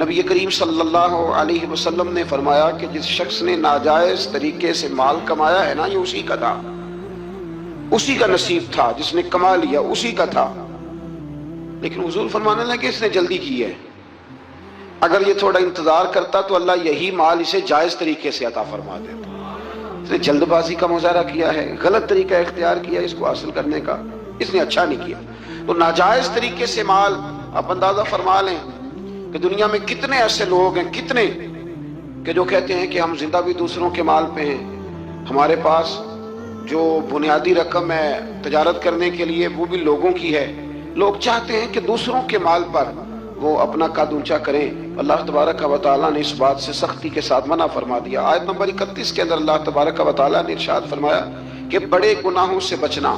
نبی کریم صلی اللہ علیہ وسلم نے فرمایا کہ جس شخص نے ناجائز طریقے سے مال کمایا ہے نا، یہ اسی کا تھا، اسی کا نصیب تھا، جس نے کما لیا اسی کا تھا۔ لیکن حضور فرمانے لگے اس نے جلدی کی ہے، اگر یہ تھوڑا انتظار کرتا تو اللہ یہی مال اسے جائز طریقے سے عطا فرما دیتا۔ اس نے جلد بازی کا مظاہرہ کیا ہے، غلط طریقہ اختیار کیا اس کو حاصل کرنے کا، اس نے اچھا نہیں کیا۔ تو ناجائز طریقے سے مال، آپ اندازہ فرما لیں کہ دنیا میں کتنے ایسے لوگ ہیں، کتنے کہ جو کہتے ہیں کہ ہم زندہ بھی دوسروں کے مال پہ ہیں، ہمارے پاس جو بنیادی رقم ہے تجارت کرنے کے لیے وہ بھی لوگوں کی ہے۔ لوگ چاہتے ہیں کہ دوسروں کے مال پر وہ اپنا قد اونچا کریں۔ اللہ تبارک و تعالیٰ نے اس بات سے سختی کے ساتھ منع فرما دیا۔ آیت نمبر 31 کے اندر اللہ تبارک و تعالیٰ نے ارشاد فرمایا کہ بڑے گناہوں سے بچنا،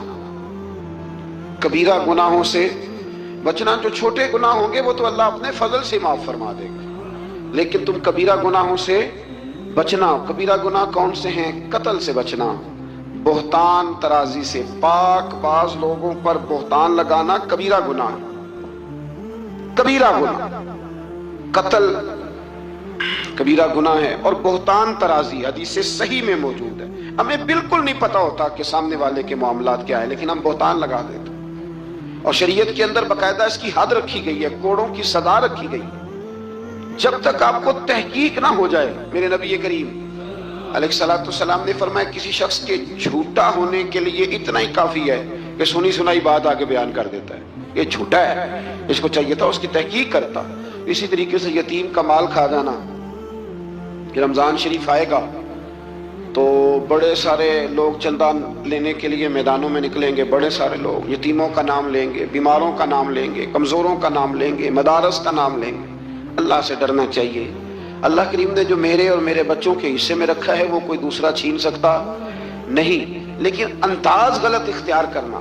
کبیرہ گناہوں سے بچنا۔ جو چھوٹے گناہ ہوں گے وہ تو اللہ اپنے فضل سے معاف فرما دے گا، لیکن تم کبیرہ گناہوں سے بچنا۔ کبیرہ گناہ کون سے ہیں؟ قتل سے بچنا، بہتان ترازی سے، پاک باز لوگوں پر بہتان لگانا کبیرہ گناہ، کبیرہ گناہ۔ قتل کبیرہ گناہ ہے، اور بہتان ترازی حدیث صحیح میں موجود ہے۔ ہمیں بالکل نہیں پتا ہوتا کہ سامنے والے کے معاملات کیا ہے، لیکن ہم بہتان لگا دیتے ہیں، اور شریعت کے اندر باقاعدہ اس کی حد رکھی گئی ہے، کوڑوں کی سزا رکھی گئی ہے۔ جب تک آپ کو تحقیق نہ ہو جائے، میرے نبی کریم علیہ الصلوۃ والسلام نے فرمایا کسی شخص کے جھوٹا ہونے کے لیے اتنا ہی کافی ہے کہ سنی سنائی بات آگے بیان کر دیتا ہے، یہ جھوٹا ہے، اس کو چاہیے تھا اس کی تحقیق کرتا۔ اسی طریقے سے یتیم کا مال کھا جانا، کہ رمضان شریف آئے گا تو بڑے سارے لوگ چندہ لینے کے لیے میدانوں میں نکلیں گے، بڑے سارے لوگ یتیموں کا نام لیں گے، بیماروں کا نام لیں گے، کمزوروں کا نام لیں گے، مدارس کا نام لیں گے۔ اللہ سے ڈرنا چاہیے۔ اللہ کریم نے جو میرے اور میرے بچوں کے حصے میں رکھا ہے وہ کوئی دوسرا چھین سکتا نہیں، لیکن انداز غلط اختیار کرنا،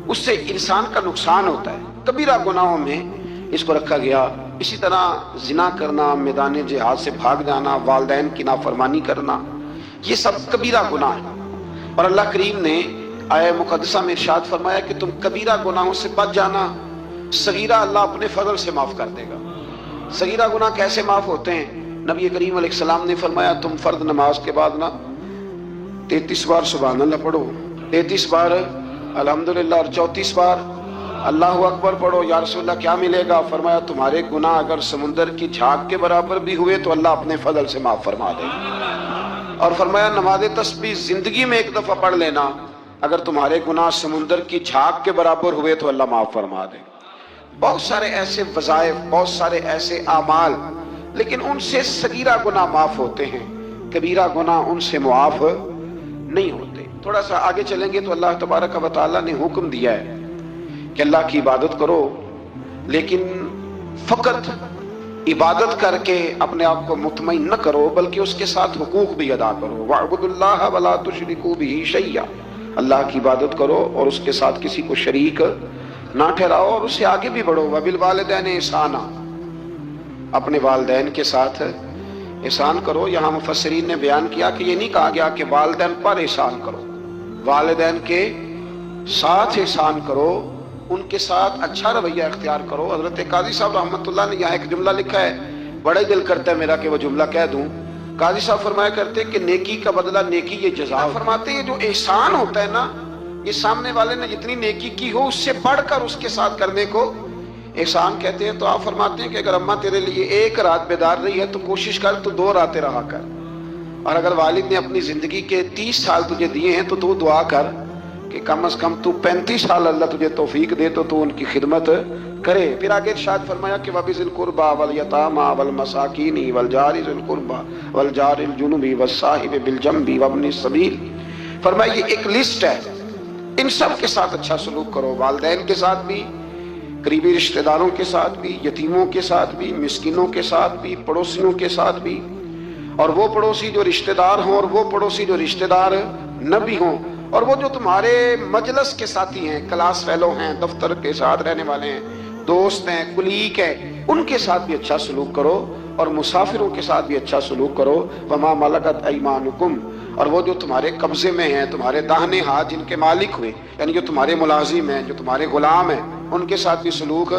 اس سے انسان کا نقصان ہوتا ہے۔ کبیرہ گناہوں میں اس کو رکھا گیا۔ اسی طرح زنا کرنا، میدان جہاد سے بھاگ جانا، والدین کی نافرمانی کرنا، یہ سب کبیرہ گناہ ہے۔ اور اللہ کریم نے آیہ مقدسہ میں ارشاد فرمایا کہ تم کبیرہ گناہوں سے بچ جانا، صغیرہ اللہ اپنے فضل سے معاف کر دے گا۔ صغیرہ گناہ کیسے معاف ہوتے ہیں؟ نبی کریم علیہ السلام نے فرمایا تم فرض نماز کے بعد نا 33 بار سبحان اللہ پڑھو، 33 بار الحمدللہ، اور 34 بار اللہ اکبر پڑھو۔ یا رسول اللہ کیا ملے گا؟ فرمایا تمہارے گناہ اگر سمندر کی جھاگ کے برابر بھی ہوئے تو اللہ اپنے فضل سے معاف فرما دے گا۔ اور فرمایا نماز تسبیح زندگی میں ایک دفعہ پڑھ لینا، اگر تمہارے گناہ سمندر کی جھاگ کے برابر ہوئے تو اللہ معاف فرما دے گا۔ بہت سارے ایسے وظائف، بہت سارے ایسے اعمال، لیکن ان سے صغیرہ گناہ معاف ہوتے ہیں، کبیرہ گناہ ان سے معاف نہیں ہوتے۔ تھوڑا سا آگے چلیں گے تو اللہ تبارک و تعالیٰ نے حکم دیا ہے کہ اللہ کی عبادت کرو، لیکن فقط عبادت کر کے اپنے آپ کو مطمئن نہ کرو، بلکہ اس کے ساتھ حقوق بھی ادا کرو۔ وَاعْبُدُوا اللَّهَ وَلَا تُشْرِكُوا بِهِ شَيْئًا، اللہ کی عبادت کرو اور اس کے ساتھ کسی کو شریک نہ ٹھہراؤ، اور اس سے آگے بھی بڑھو۔ وَبِالْوَالِدَيْنِ إِحْسَانًا، اپنے والدین کے ساتھ احسان کرو۔ یہاں مفسرین نے بیان کیا کہ یہ نہیں کہا گیا کہ والدین پر احسان کرو، والدین کے ساتھ احسان کرو، ان کے ساتھ اچھا رویہ اختیار کرو۔ حضرت قاضی صاحب رحمۃ اللہ نے یہاں ایک جملہ لکھا ہے، بڑا ہی دل کرتا ہے میرا کہ وہ جملہ کہہ دوں۔ قاضی صاحب فرمایا کرتے کہ نیکی کا بدلہ نیکی یہ جزا۔ فرماتے ہیں جو احسان ہوتا ہے نا، یہ سامنے والے نے جتنی نیکی کی ہو اس سے بڑھ کر اس کے ساتھ کرنے کو احسان کہتے ہیں۔ تو آپ فرماتے ہیں کہ اگر اماں تیرے لیے ایک رات بیدار رہی ہے تو کوشش کر تو 2 راتیں رہا کر، اور اگر والد نے اپنی زندگی کے 30 سال تجھے دیے ہیں تو دعا کر کہ کم از کم تو 35 سال اللہ تجھے توفیق دے تو ان کی خدمت کرے۔ پھر آگے ارشاد فرمایا کہ وَبِذِي الْقُرْبَى وَالْيَتَامَى وَالْمَسَاكِينِ وَالْجَارِ ذِي الْقُرْبَى وَالْجَارِ الْجُنُبِ وَالصَّاحِبِ بِالْجَنبِ وَابْنِ السَّبِيلِ۔ فرمایا یہ ایک لسٹ ہے، ان سب کے ساتھ اچھا سلوک کرو، والدین کے ساتھ بھی، قریبی رشتہ داروں کے ساتھ بھی، یتیموں کے ساتھ بھی، مسکینوں کے ساتھ بھی، پڑوسیوں کے ساتھ بھی، اور وہ پڑوسی جو رشتہ دار ہوں اور وہ پڑوسی جو رشتہ دار نہ بھی ہوں، اور وہ جو تمہارے مجلس کے ساتھی ہیں، کلاس فیلو ہیں، دفتر کے ساتھ رہنے والے ہیں، دوست ہیں، کلیگ ہیں، ان کے ساتھ بھی اچھا سلوک کرو، اور مسافروں کے ساتھ بھی اچھا سلوک کرو۔ وما ملکت ایمانکم، اور وہ جو تمہارے قبضے میں ہیں، تمہارے داہنے ہاتھ جن کے مالک ہوئے، یعنی جو تمہارے ملازم ہیں، جو تمہارے غلام ہیں، ان کے ساتھ بھی سلوک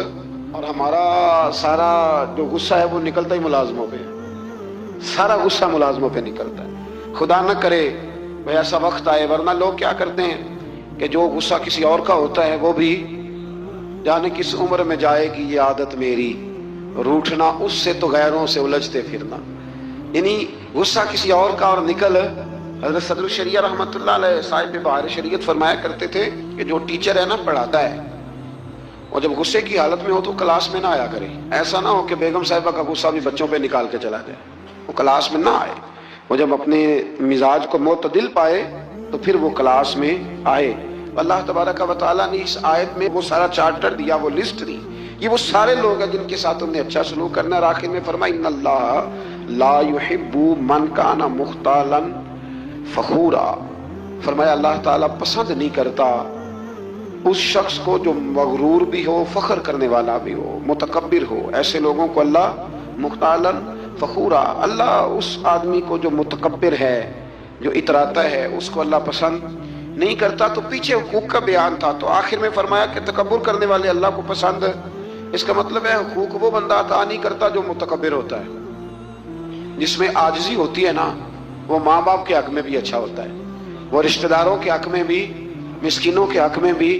اور ہمارا سارا جو غصہ ہے وہ نکلتا ہی ملازموں پہ، سارا غصہ ملازموں پہ نکلتا ہے۔ خدا نہ کرے بھئی ایسا وقت آئے، ورنہ لوگ کیا کرتے ہیں کہ جو غصہ کسی اور کا ہوتا ہے وہ بھی جانے کس عمر میں جائے گی یہ عادت میری، روٹھنا اس سے تو غیروں سے الجھتے پھرنا۔ یعنی غصہ کسی اور کا اور نکل۔ حضرت صدر الشریعہ رحمۃ اللہ علیہ صاحب بہار شریعت فرمایا کرتے تھے کہ جو ٹیچر ہے نا پڑھاتا ہے، اور جب غصے کی حالت میں ہو تو کلاس میں نہ آیا کرے۔ ایسا نہ ہو کہ بیگم صاحبہ کا غصہ بھی بچوں پہ نکال کے چلا جائے، وہ کلاس میں نہ آئے۔ وہ جب اپنے مزاج کو معتدل پائے تو پھر وہ کلاس میں آئے۔ اللہ تبارک و تعالیٰ نے اس آیت میں وہ سارا چارٹر دیا، وہ لسٹ دی، یہ وہ سارے لوگ ہیں جن کے ساتھ انہیں اچھا سلوک کرنا ہے۔ آخر میں فرمایا ان اللہ لا يحب من کان مختالا فخورا، فرمایا اللہ تعالیٰ پسند نہیں کرتا اس شخص کو جو مغرور بھی ہو، فخر کرنے والا بھی ہو، متکبر ہو۔ ایسے لوگوں کو اللہ مختالا فخورا، اللہ اس آدمی کو جو متکبر ہے، جو اتراتا ہے، اس کو اللہ پسند نہیں کرتا۔ تو پیچھے حقوق کا بیان تھا، تو آخر میں فرمایا کہ تکبر کرنے والے اللہ کو پسند، اس کا مطلب ہے حقوق وہ بندہ عطا نہیں کرتا جو متکبر ہوتا ہے۔ جس میں عاجزی ہوتی ہے نا، وہ ماں باپ کے حق میں بھی اچھا ہوتا ہے، وہ رشتہ داروں کے حق میں بھی، مسکینوں کے حق میں بھی،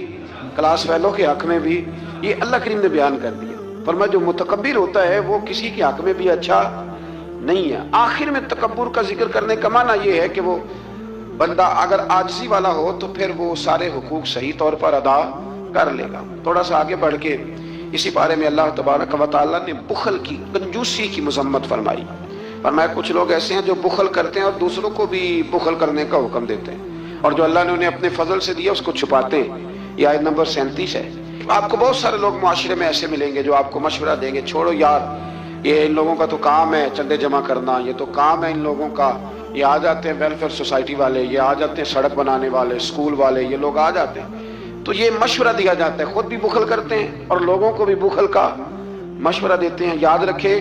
کلاس فیلوں کے حق میں بھی۔ یہ اللہ کریم نے بیان کر دیا۔ فرمایا جو متکبر ہوتا ہے وہ کسی کے حق میں بھی اچھا نہیں ہے۔ آخر میں تکبر کا ذکر کرنے کا معنی یہ ہے کہ وہ بندہ اگر عاجزی والا ہو تو پھر وہ سارے حقوق صحیح طور پر ادا کر لے گا۔ تھوڑا سا آگے بڑھ کے اسی بارے میں اللہ تبارک و تعالیٰ نے بخل کی، کنجوسی کی مذمت فرمائی۔ فرمایا کچھ لوگ ایسے ہیں جو بخل کرتے ہیں اور دوسروں کو بھی بخل کرنے کا حکم دیتے ہیں، اور جو اللہ نے انہیں اپنے فضل سے دیا اس کو چھپاتے ہیں۔ یہ آیت نمبر 37 ہے۔ آپ کو بہت سارے لوگ معاشرے میں ایسے ملیں گے جو آپ کو مشورہ دیں گے، چھوڑو یار، یہ ان لوگوں کا تو کام ہے چندے جمع کرنا، یہ تو کام ہے ان لوگوں کا، یہ آ جاتے ہیں ویلفیئر سوسائٹی والے، یہ آ جاتے ہیں سڑک بنانے والے، اسکول والے، یہ لوگ آ جاتے ہیں۔ تو یہ مشورہ دیا جاتا ہے، خود بھی بخل کرتے ہیں اور لوگوں کو بھی بخل کا مشورہ دیتے ہیں۔ یاد رکھے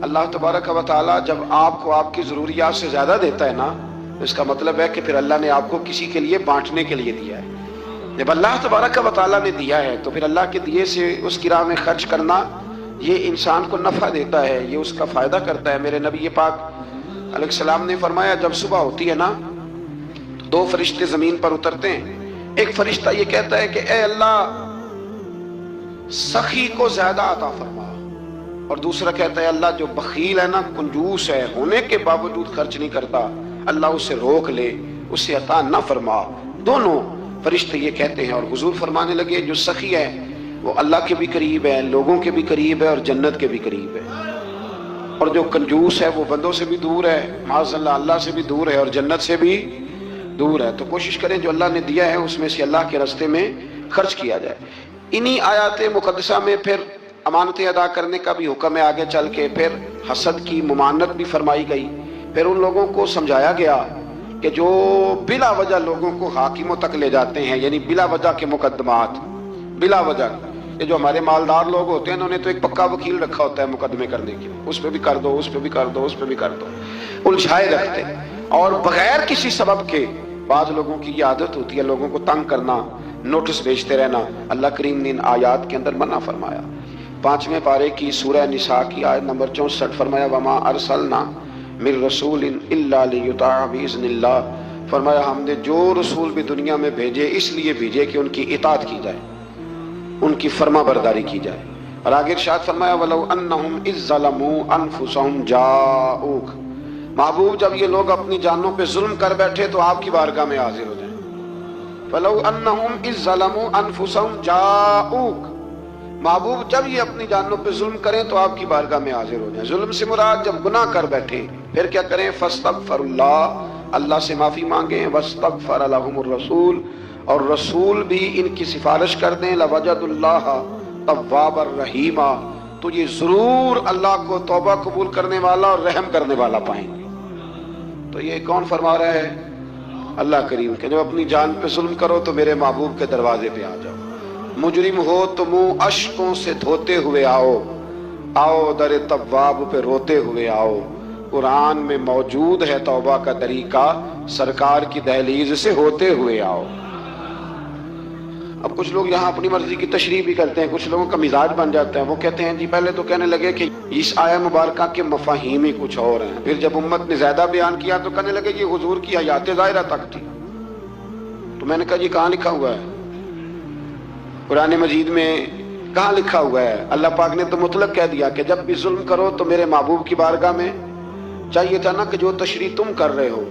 اللہ تبارک و تعالیٰ جب آپ کو آپ کی ضروریات سے زیادہ دیتا ہے نا، اس کا مطلب ہے کہ پھر اللہ نے آپ کو کسی کے لیے بانٹنے کے لیے دیا ہے۔ جب اللہ تبارک و تعالیٰ نے دیا ہے تو پھر اللہ کے دیے سے اس کی راہ میں خرچ کرنا یہ انسان کو نفع دیتا ہے، یہ اس کا فائدہ کرتا ہے۔ میرے نبی پاک علیہ السلام نے فرمایا جب صبح ہوتی ہے نا تو 2 فرشتے زمین پر اترتے ہیں۔ ایک فرشتہ یہ کہتا ہے کہ اے اللہ سخی کو زیادہ عطا فرما، اور دوسرا کہتا ہے اللہ جو بخیل ہے نا، کنجوس ہے، ہونے کے باوجود خرچ نہیں کرتا، اللہ اسے روک لے، اسے عطا نہ فرما۔ دونوں فرشتے یہ کہتے ہیں، اور حضور فرمانے لگے جو سخی ہے وہ اللہ کے بھی قریب ہے، لوگوں کے بھی قریب ہے، اور جنت کے بھی قریب ہے، اور جو کنجوس ہے وہ بندوں سے بھی دور ہے، معاذ اللہ اللہ سے بھی دور ہے، اور جنت سے بھی دور ہے۔ تو کوشش کریں جو اللہ نے دیا ہے اس میں سے اللہ کے راستے میں خرچ کیا جائے۔ انہی آیات مقدسہ میں پھر امانتیں ادا کرنے کا بھی حکم ہے، آگے چل کے پھر حسد کی ممانعت بھی فرمائی گئی۔ پھر ان لوگوں کو سمجھایا گیا کہ جو بلا وجہ لوگوں کو حاکموں تک لے جاتے ہیں، یعنی بلا وجہ کے مقدمات، بلا وجہ، یہ جو ہمارے مالدار لوگ ہوتے ہیں انہوں نے تو ایک پکا وکیل رکھا ہوتا ہے مقدمے کرنے کے لیے، اس پہ بھی کر دو، اس پہ بھی کر دو، اس پہ بھی کر دو، الجھائے رکھتے ہیں، اور بغیر کسی سبب کے بعض لوگوں کی یہ عادت ہوتی ہے لوگوں کو تنگ کرنا، نوٹس بھیجتے رہنا۔ اللہ کریم نے ان آیات کے اندر منع فرمایا۔ 5ویں پارے کی سورہ نساء کی آیت نمبر 64 فرمایا وما ارسلنا من رسول الا لیطاع باذن اللہ، فرمایا ہم نے جو رسول بھی دنیا میں بھیجے اس لیے بھیجے کہ ان کی اطاعت کی جائے، ان کی فرما برداری کی جائے۔ اور آگے ارشاد فرمایا وَلَوْ أَنَّهُمْ إِذ ظَّلَمُوا أَنفُسَهُمْ جَاءُوكَ، محبوب جب یہ لوگ اپنی جانوں پہ ظلم کر بیٹھے تو آپ کی بارگاہ میں حاضر ہو جائیں۔ فَلَوْ أَنَّهُمْ إِذ ظَّلَمُوا أَنفُسَهُمْ جَاءُوكَ، محبوب جب یہ اپنی جانوں پہ ظلم کریں تو آپ کی بارگاہ میں حاضر ہو جائیں۔ ظلم سے مراد جب گناہ کر بیٹھیں پھر کیا کریں؟ فَاسْتَغْفِرُوا اللَّهَ، اللہ سے معافی مانگیں، وَاسْتَغْفَرَ لَهُمُ الرَّسُولُ، اور رسول بھی ان کی سفارش کر دیں، لَوَجَدُوا اللَّهَ تَوَّابًا رَحِيمًا، تو یہ ضرور اللہ کو توبہ قبول کرنے والا اور رحم کرنے والا پائیں گے۔ تو یہ کون فرما رہا ہے؟ اللہ کریم، کہ جب اپنی جان پہ ظلم کرو تو میرے محبوب کے دروازے پہ آ جاؤ۔ مجرم ہو تو منہ اشکوں سے دھوتے ہوئے آؤ، آؤ در تواب پہ روتے ہوئے آؤ۔ قرآن میں موجود ہے توبہ کا طریقہ، سرکار کی دہلیز سے ہوتے ہوئے آؤ۔ اب کچھ لوگ یہاں اپنی مرضی کی تشریح بھی کرتے ہیں، کچھ لوگوں کا مزاج بن جاتا ہے، وہ کہتے ہیں جی پہلے تو کہنے لگے کہ اس آیہ مبارکہ کے مفاہیم ہی کچھ اور ہیں، پھر جب امت نے زیادہ بیان کیا تو کہنے لگے یہ حضور کی حیات ظاہرہ تک تھی۔ تو میں نے کہا جی کہاں لکھا ہوا ہے قرآن مجید میں؟ کہاں لکھا ہوا ہے؟ اللہ پاک نے تو مطلق کہہ دیا کہ جب بھی ظلم کرو تو میرے محبوب کی بارگاہ میں چاہیے تھا نا کہ جو تشریح تم کر رہے ہو،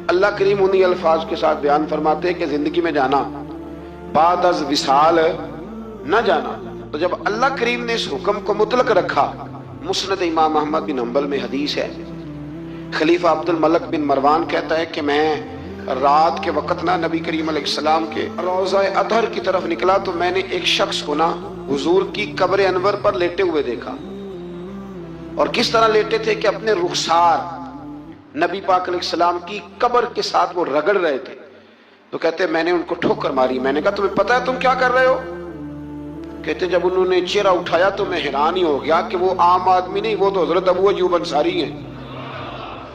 اللہ کریم انہی الفاظ کے ساتھ بیان فرماتے ہیں کہ زندگی میں جانا بعد از وصال نہ جانا۔ تو جب اللہ کریم نے اس حکم کو مطلق رکھا، مسند امام احمد بن حنبل میں حدیث ہے، خلیفہ عبد الملک بن مروان کہتا ہے کہ میں رات کے وقت نا نبی کریم علیہ السلام کے روضہ اطہر کی طرف نکلا تو میں نے ایک شخص کو نا حضور کی قبر انور پر لیٹے ہوئے دیکھا، اور کس طرح لیٹے تھے کہ اپنے رخسار نبی پاک علیہ السلام کی قبر کے ساتھ وہ رگڑ رہے تھے۔ تو کہتے میں نے ان کو ٹھوکر ماری، میں نے کہا تمہیں پتہ ہے تم کیا کر رہے ہو؟ کہتے جب انہوں نے چہرہ اٹھایا تو میں حیران ہی ہو گیا کہ وہ عام آدمی نہیں، وہ تو حضرت ابو ایوب انصاری ہیں،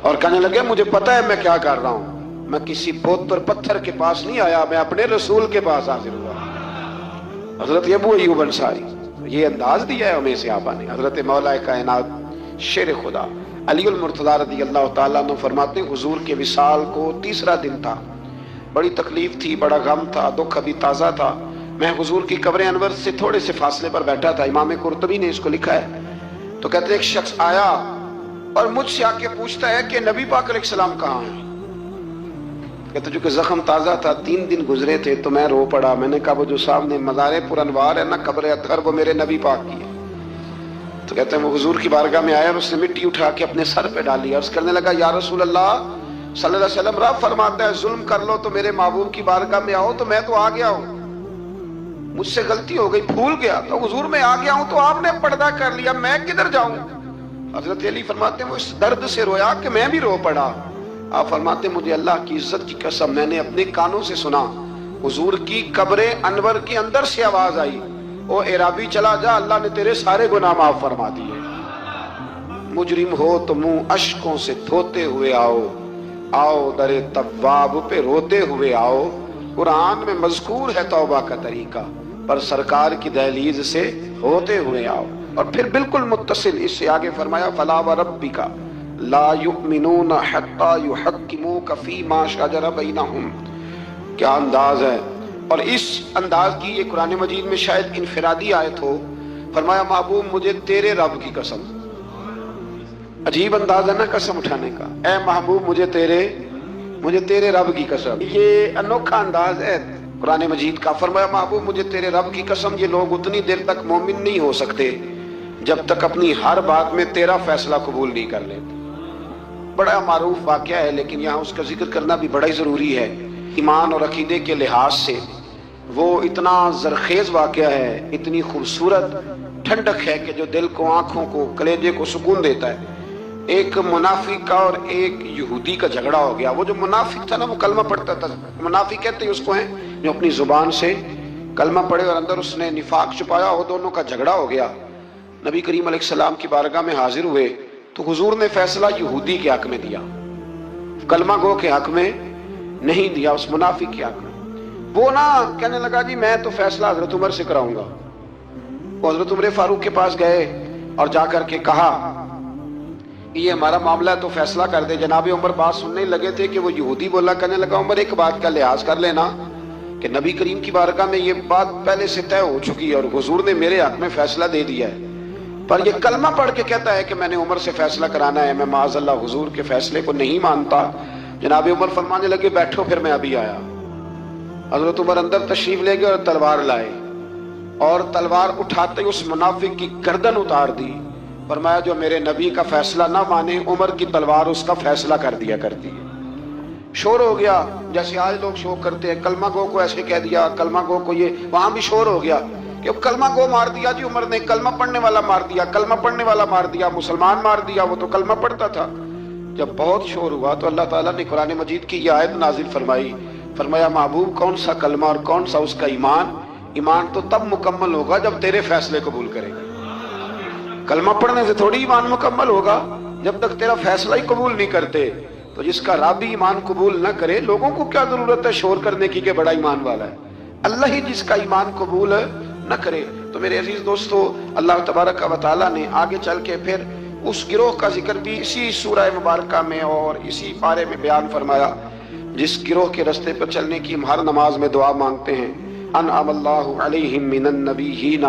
اور کہنے لگے مجھے پتہ ہے میں کیا کر رہا ہوں، میں کسی بت اور پتھر کے پاس نہیں آیا، میں اپنے رسول کے پاس حاضر ہوا۔ حضرت ابو ایوب انصاری، یہ انداز دیا ہے ہمیں صحابہ نے۔ حضرت مولا کائنات شیر خدا علی المرتضیٰ رضی اللہ تعالیٰ عنہ فرماتے ہیں حضور کے وصال کو تیسرا دن تھا، بڑی تکلیف تھی، بڑا غم تھا، دکھ ابھی تازہ تھا، میں حضور کی قبر انور سے تھوڑے سے فاصلے پر بیٹھا تھا، امام قرطبی نے اس کو لکھا ہے۔ تو کہتے ایک شخص آیا اور مجھ سے آ کے پوچھتا ہے کہ نبی پاک علیہ السلام کہاں ہیں؟ کہتے چونکہ زخم تازہ تھا، 3 دن گزرے تھے تو میں رو پڑا، میں نے کہا وہ جو سامنے مزار پر انوار ہے نا قبر اطہر، وہ میرے نبی پاک کی ہے۔ تو کہتے ہیں وہ حضور کی بارگاہ میں آیا اور اس نے مٹی اٹھا کے اپنے سر پہ ڈالی اور اس کرنے لگا یا رسول اللہ صلی اللہ علیہ وسلم، رب فرماتا ہے ظلم کر لو تو میرے محبوب کی بارگاہ میں آؤ، تو میں تو آ گیا ہوں، مجھ سے غلطی ہو گئی، بھول گیا، تو حضور میں آ گیا ہوں تو آپ نے پردہ کر لیا، میں کدھر جاؤں؟ حضرت علی فرماتے ہیں وہ اس درد سے رویا کہ میں بھی رو پڑا۔ آپ فرماتے ہیں مجھے اللہ کی عزت کی قسم میں نے اپنے کانوں سے سنا حضور کی قبر انور کے اندر سے آواز آئی، او اعرابی چلا جا، اللہ نے تیرے سارے گناہ معاف فرما دیے، مجرم ہو تو منہ اشکوں سے دھوتے ہوئے آؤ، آؤ در تواب پہ روتے ہوئے آؤ۔ قرآن میں مذکور ہے توبہ کا طریقہ، پر سرکار کی دہلیز سے ہوتے ہوئے آؤ۔ اور پھر بالکل متصل اس سے آگے فرمایا فلا وربک لا یؤمنون حتی یحکموک فیما شجر بینہم۔ کیا انداز ہے! اور اس انداز کی یہ قرآن مجید میں شاید انفرادی آیت ہو۔ فرمایا محبوب مجھے تیرے رب کی قسم، عجیب انداز ہے نا قسم اٹھانے کا، اے محبوب مجھے تیرے رب کی قسم، یہ انوکھا انداز ہے قرآن مجید کا۔ فرمایا محبوب مجھے تیرے رب کی قسم، یہ لوگ اتنی دیر تک مومن نہیں ہو سکتے جب تک اپنی ہر بات میں تیرا فیصلہ قبول نہیں کر لیتے۔ بڑا معروف واقعہ ہے لیکن یہاں اس کا ذکر کرنا بھی بڑا ہی ضروری ہے، ایمان اور عقیدے کے لحاظ سے وہ اتنا زرخیز واقعہ ہے، اتنی خوبصورت ٹھنڈک ہے کہ جو دل کو، آنکھوں کو، کلیجے کو سکون دیتا ہے۔ ایک منافق کا اور ایک یہودی کا جھگڑا ہو گیا۔ وہ جو منافق تھا نا وہ کلمہ پڑھتا تھا، منافق کہتے ہیں اس کو ہیں جو اپنی زبان سے کلمہ پڑھے اور اندر اس نے نفاق چھپایا، وہ دونوں کا جھگڑا ہو گیا۔ نبی کریم علیہ السلام کی بارگاہ میں حاضر ہوئے تو حضور نے فیصلہ یہودی کے حق میں دیا، کلمہ گو کے حق میں نہیں دیا، اس منافق کے حق میں۔ وہ نا کہنے لگا جی میں تو فیصلہ حضرت عمر سے کراؤں گا۔ وہ حضرت عمر فاروق کے پاس گئے اور جا کر کے کہا یہ ہمارا معاملہ ہے تو فیصلہ کر دے۔ جناب عمر بات سننے لگے تھے کہ وہ یہودی بولا، کہنے لگا عمر ایک بات کا لحاظ کر لینا کہ نبی کریم کی بارگاہ میں یہ بات پہلے سے طے ہو چکی ہے اور حضور نے میرے حق میں فیصلہ دے دیا ہے، پر یہ کلمہ پڑھ کے کہتا ہے کہ میں نے عمر سے فیصلہ کرانا ہے، میں معاذ اللہ حضور کے فیصلے کو نہیں مانتا۔ جناب عمر فرمانے لگے بیٹھو پھر میں ابھی آیا۔ حضرت عمر اندر تشریف لے گئے اور تلوار لائے اور تلوار اٹھاتے اس منافق کی گردن اتار دی۔ فرمایا جو میرے نبی کا فیصلہ نہ مانے عمر کی تلوار اس کا فیصلہ کر دیا کرتی ہے۔ شور ہو گیا جیسے آج لوگ شور کرتے ہیں، کلمہ گو کو ایسے کہہ دیا، کلمہ گو کو یہ، وہاں بھی شور ہو گیا کہ کلمہ گو مار دیا جی عمر نے، کلمہ پڑھنے والا مار دیا، کلمہ پڑھنے والا مار دیا، مسلمان مار دیا، وہ تو کلمہ پڑھتا تھا۔ جب بہت شور ہوا تو اللہ تعالیٰ نے قرآن مجید کی یہ آیت نازل فرمائی، فرمایا محبوب کون سا کلمہ اور کون سا اس کا ایمان، ایمان تو تب مکمل ہوگا جب تیرے فیصلے قبول کرے گا۔ کلمہ پڑھنے سے تھوڑی ایمان مکمل ہوگا جب تک تیرا فیصلہ ہی قبول نہیں کرتے۔ تو جس کا رب ہی ایمان قبول نہ کرے، لوگوں کو کیا ضرورت ہے شور کرنے کی کہ بڑا ایمان والا ہے؟ اللہ ہی جس کا ایمان قبول نہ کرے۔ تو میرے عزیز دوستو، اللہ تبارک و تعالیٰ نے آگے چل کے پھر اس گروہ کا ذکر بھی اسی سورہ مبارکہ میں اور اسی پارے میں بیان فرمایا جس گروہ کے رستے پر چلنے کی ہم ہر نماز میں دعا مانگتے ہیں۔ انعم اللہ علیہم من النبیین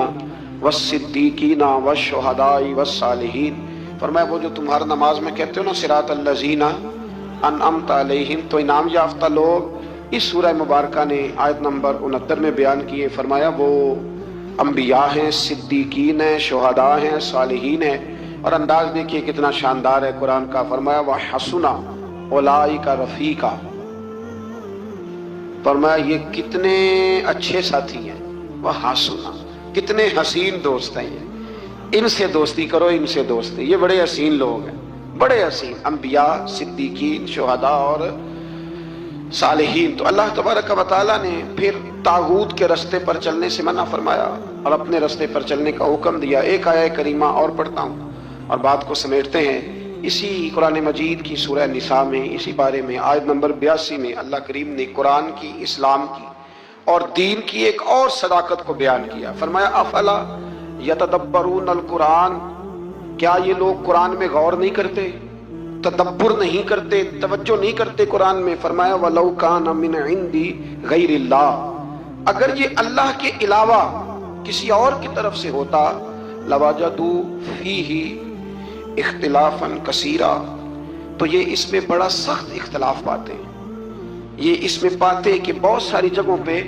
والصدیقین والشہداء والصالحین۔ فرمایا وہ جو تم ہر نماز میں کہتے ہو نا صراط الذین انعمت علیہم، تو انعام یافتہ لوگ اس سورہ مبارکہ نے آیت نمبر 69 میں بیان کیے۔ فرمایا وہ انبیاء ہیں، صدیقین ہیں، شہداء ہیں، صالحین ہیں، اور انداز دیکھیے کتنا شاندار ہے قرآن کا۔ فرمایا وَحَسُنَ أُولَٰئِکَ رَفِیقًا، فرمایا یہ کتنے اچھے ساتھی ہیں، وَحَسُنَ، کتنے حسین دوست ہیں، ان سے دوستی کرو، ان سے دوستی، یہ بڑے حسین لوگ ہیں، بڑے حسین انبیاء، صدیقین، شہداء اور صالحین۔ تو اللہ تبارک و تعالیٰ نے پھر طاغوت کے رستے پر چلنے سے منع فرمایا اور اپنے رستے پر چلنے کا حکم دیا۔ ایک آیہ کریمہ اور پڑھتا ہوں اور بات کو سمیٹتے ہیں۔ اسی قرآن مجید کی سورہ نساء میں اسی بارے میں آیت نمبر 82 میں اللہ کریم نے قرآن کی، اسلام کی اور دین کی ایک اور صداقت کو بیان کیا۔ فرمایا افلا یتدبرون القرآن، کیا یہ لوگ قرآن میں غور نہیں کرتے، تدبر نہیں کرتے، توجہ نہیں کرتے قرآن میں؟ فرمایا وَلَوْ كَانَ مِنْ عِنْدِ غَيْرِ اللَّهِ، اگر یہ اللہ کے علاوہ کسی اور کی طرف سے ہوتا لَوَجَدُوا فِيهِ اختلافاً كَثِيرًا، تو یہ اس میں بڑا سخت اختلاف پاتے ہیں، یہ اس میں پاتے کہ بہت ساری جگہوں پہ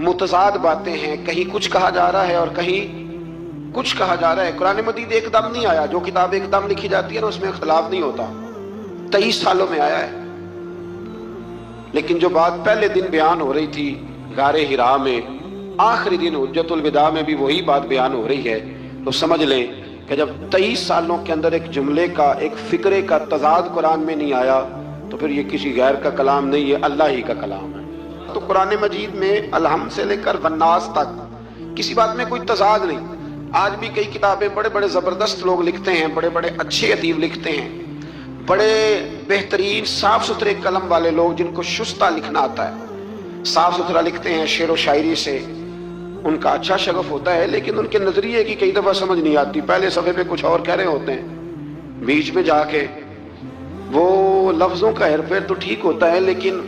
متضاد باتیں ہیں، کہیں کچھ کہا جا رہا ہے اور کہیں کچھ کہا جا رہا ہے۔ قرآن مجید ایک دم نہیں آیا، جو کتاب ایک دم لکھی جاتی ہے نا اس میں اختلاف نہیں ہوتا، 23 سالوں میں آیا ہے۔ لیکن جو بات پہلے دن بیان ہو رہی تھی غار حرا میں، آخری دن حجت الوداع میں بھی وہی بات بیان ہو رہی ہے، تو سمجھ لیں کہ جب 23 سالوں کے اندر ایک جملے کا، ایک فکرے کا تضاد قرآن میں نہیں آیا تو پھر یہ کسی غیر کا کلام نہیں، یہ اللہ ہی کا کلام ہے۔ تو قرآن مجید میں الحمد سے لے کر والناس تک کسی بات میں کوئی تضاد نہیں۔ آج بھی کئی کتابیں بڑے بڑے زبردست لوگ لکھتے ہیں، بڑے بڑے اچھے ادیب لکھتے ہیں، بڑے بہترین صاف ستھرے قلم والے لوگ جن کو شستہ لکھنا آتا ہے، صاف ستھرا لکھتے ہیں، شعر و شاعری سے ان کا اچھا شغف ہوتا ہے، لیکن ان کے نظریے کی کئی دفعہ سمجھ نہیں آتی۔ پہلے صفحے پہ کچھ اور کہہ رہے ہوتے ہیں، بیچ میں جا کے وہ لفظوں کا ہیر پھیر تو ٹھیک ہوتا ہے لیکن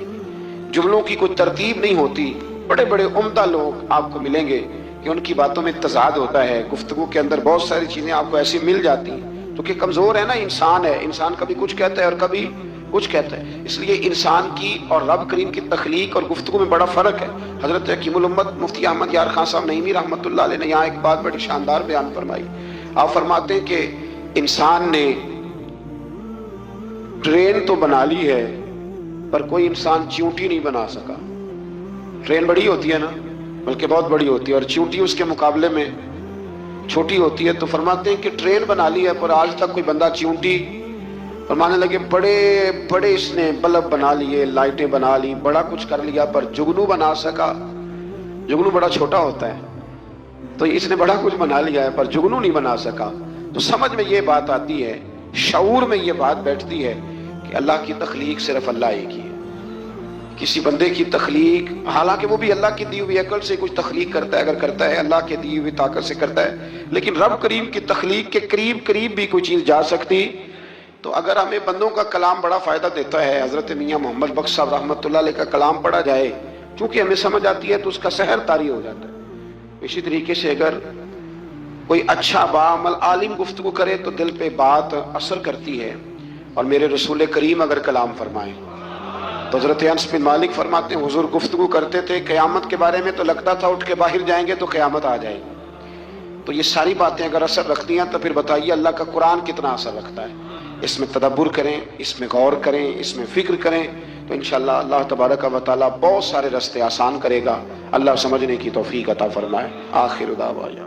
جملوں کی کوئی ترتیب نہیں ہوتی۔ بڑے بڑے عمدہ لوگ آپ کو ملیں گے کہ ان کی باتوں میں تضاد ہوتا ہے، گفتگو کے اندر بہت ساری چیزیں آپ کو ایسی مل جاتی ہیں، تو کہ کمزور ہے نا، انسان ہے، انسان کبھی کچھ کہتا ہے اور کبھی کچھ کہتا ہے۔ اس لیے انسان کی اور رب کریم کی تخلیق اور گفتگو میں بڑا فرق ہے۔ حضرت حکیم الامت مفتی احمد یار خان صاحب نعیمی رحمۃ اللہ علیہ نے یہاں ایک بات بڑی شاندار بیان فرمائی۔ آپ فرماتے ہیں کہ انسان نے ٹرین تو بنا لی ہے پر کوئی انسان چیونٹی نہیں بنا سکا۔ ٹرین بڑی ہوتی ہے نا، بلکہ بہت بڑی ہوتی ہے، اور چیونٹی اس کے مقابلے میں چھوٹی ہوتی ہے۔ تو فرماتے ہیں کہ ٹرین بنا لی ہے پر آج تک کوئی بندہ چیونٹی، فرمانے لگے بڑے بڑے اس نے بلب بنا لیے، لائٹیں بنا لی، بڑا کچھ کر لیا، پر جگنو بنا سکا؟ جگنو بڑا چھوٹا ہوتا ہے، تو اس نے بڑا کچھ بنا لیا ہے پر جگنو نہیں بنا سکا۔ تو سمجھ میں یہ بات آتی ہے، شعور میں یہ بات بیٹھتی ہے کہ اللہ کی تخلیق صرف اللہ ایک ہی ہے۔ کسی بندے کی تخلیق، حالانکہ وہ بھی اللہ کی دی ہوئی عقل سے کچھ تخلیق کرتا ہے، اگر کرتا ہے اللہ کی دی ہوئی طاقت سے کرتا ہے، لیکن رب کریم کی تخلیق کے قریب بھی کوئی چیز جا سکتی۔ تو اگر ہمیں بندوں کا کلام بڑا فائدہ دیتا ہے، حضرت میاں محمد بخش صاحب رحمۃ اللہ علیہ کا کلام پڑھا جائے، چونکہ ہمیں سمجھ آتی ہے تو اس کا سحر طاری ہو جاتا ہے۔ اسی طریقے سے اگر کوئی اچھا باعمل عالم گفتگو کرے تو دل پہ بات اثر کرتی ہے، اور میرے رسول کریم اگر کلام فرمائیں تو حضرت انس بن مالک فرماتے ہیں حضور گفتگو کرتے تھے قیامت کے بارے میں تو لگتا تھا اٹھ کے باہر جائیں گے تو قیامت آ جائے گی۔ تو یہ ساری باتیں اگر اثر رکھتی ہیں تو پھر بتائیے اللہ کا قرآن کتنا اثر رکھتا ہے۔ اس میں تدبر کریں، اس میں غور کریں، اس میں فکر کریں، تو انشاءاللہ اللہ تبارک و تعالیٰ بہت سارے راستے آسان کرے گا۔ اللہ سمجھنے کی توفیق عطا فرمائے۔ آخر دعوانا